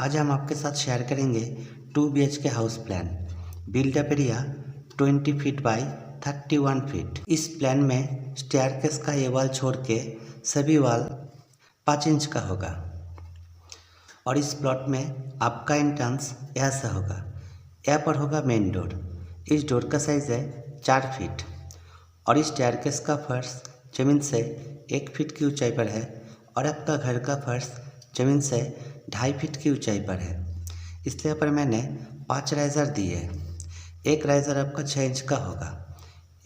आज हम आपके साथ शेयर करेंगे 2 BHK house plan. Build up area 20 feet by 31 feet. इस प्लान में स्टेयरकेस का ये वाल छोड़ के सभी वाल 5 इंच का होगा और इस प्लॉट में आपका एंट्रेंस ऐसा होगा। यहाँ पर होगा मेन डोर। इस डोर का साइज़ है 4 फीट और इस स्टेयरकेस का फर्श ज़मीन से 1 फीट की ऊंचाई पर है और आपका घर का फर्श ज़मीन से 2.5 फीट की ऊंचाई पर है। इसलिए पर मैंने 5 राइज़र दिए। एक राइज़र आपका 6 इंच का होगा।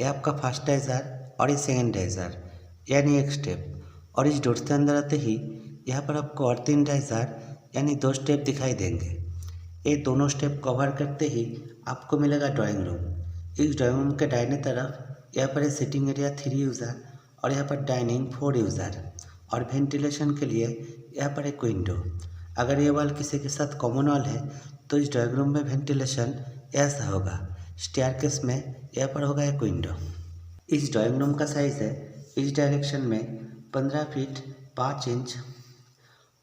यह आपका फर्स्ट राइज़र और ये सेकेंड राइज़र यानी एक स्टेप। और इस डोर से अंदर आते ही यहाँ पर आपको और 3 राइज़र यानी 2 स्टेप दिखाई देंगे। ये दोनों स्टेप कवर करते ही आपको मिलेगा ड्राइंग रूम। इस ड्राइंग रूम के दाहिने तरफ यहाँ पर है सिटिंग एरिया 3 यूज़र और यहाँ पर डाइनिंग 4 यूज़र और वेंटिलेशन के लिए यहाँ पर एक विंडो। अगर ये वाल किसी के साथ कॉमन वाल है तो इस ड्राइंग रूम में वेंटिलेशन ऐसा होगा। स्टेयरकेस में यहाँ पर होगा एक विंडो। इस ड्राइंग रूम का साइज़ है इस डायरेक्शन में 15 फीट 5 इंच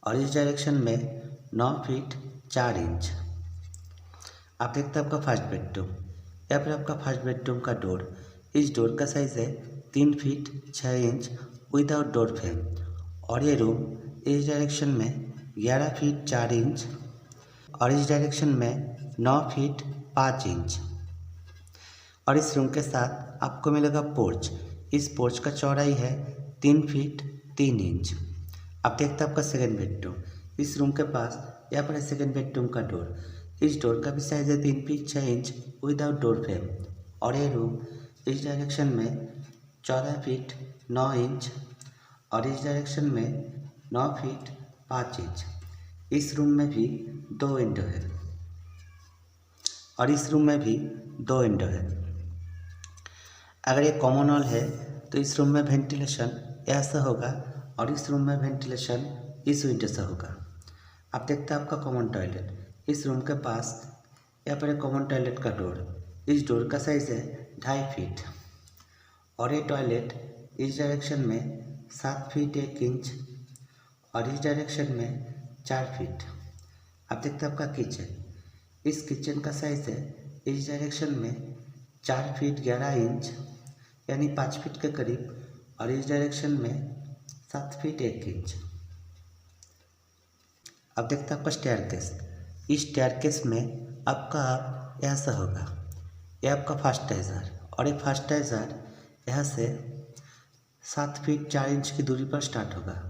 और इस डायरेक्शन में 9 फीट 4 इंच। आप देखते हैं आपका फर्स्ट बेडरूम। यहाँ पर आपका फर्स्ट बेडरूम का डोर। इस डोर का साइज़ है 3 feet 6 inch without door frame और ये रूम इस डायरेक्शन में 11 फीट 4 इंच और इस डायरेक्शन में 9 फीट 5 इंच। और इस रूम के साथ आपको मिलेगा पोर्च। इस पोर्च का चौड़ाई है 3 फीट 3 इंच। अब देखते हैं आपका सेकेंड बेडरूम। इस रूम के पास यहाँ पर है सेकेंड बेडरूम का डोर। इस डोर का भी साइज़ है 3 feet 6 inch without door frame और ये रूम इस डायरेक्शन में 14 फीट 9 इंच और इस डायरेक्शन में 9 फीट 5 इंच। इस रूम में भी 2 विंडो है और इस रूम में भी 2 विंडो है। अगर ये कॉमन हॉल है तो इस रूम में वेंटिलेशन ऐसा होगा और इस रूम में वेंटिलेशन इस विंडो से होगा। आप देखते हैं आपका कॉमन टॉयलेट। इस रूम के पास यहाँ पर एक कॉमन टॉयलेट का डोर। इस डोर का साइज़ है 2.5 फीट और ये टॉयलेट इस डायरेक्शन में 7 फीट 1 इंच और इस डायरेक्शन में 4 फीट। अब देखते हैं आपका किचन। इस किचन का साइज़ है इस डायरेक्शन में 4 फीट 11 इंच यानी 5 फीट के करीब और इस डायरेक्शन में 7 फीट 1 इंच। अब देखते हैं आपका स्टेयरकेस। इस स्टेयरकेस में आपका ऐसा होगा। यह आपका फर्स्ट राइज़र और ये फर्स्ट राइज़र यहाँ से 7 फीट 4 इंच की दूरी पर स्टार्ट होगा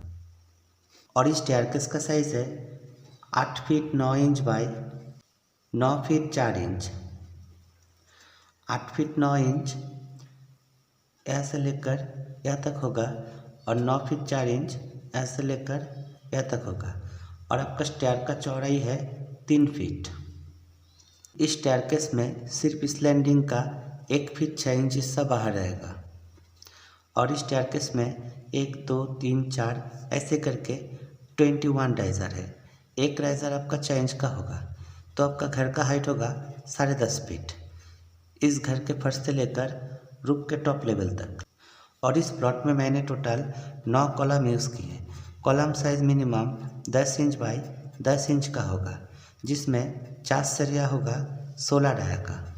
और इस स्टेयरकेस का साइज़ है 8 feet 9 inch by 9 feet 4 inch. 8 feet 9 inch यहाँ से लेकर यहाँ तक होगा और 9 फीट 4 इंच यहाँ से लेकर यहाँ तक होगा और आपका स्टेयर का चौड़ाई है 3 फीट। इस स्टेयरकेस में सिर्फ इस लैंडिंग का 1 फीट 6 इंच हिस्सा बाहर रहेगा और इस स्टेयरकेस में 1 2 3 4 ऐसे करके 21 राइज़र है। एक राइज़र आपका 6 इंच का होगा तो आपका घर का हाइट होगा 10.5 फीट इस घर के फर्श से लेकर रूफ के टॉप लेवल तक। और इस प्लॉट में मैंने टोटल 9 कॉलम यूज़ किए। Column size minimum 10 inch by 10 inch का होगा जिसमें 4 सरिया होगा 16 डाया का।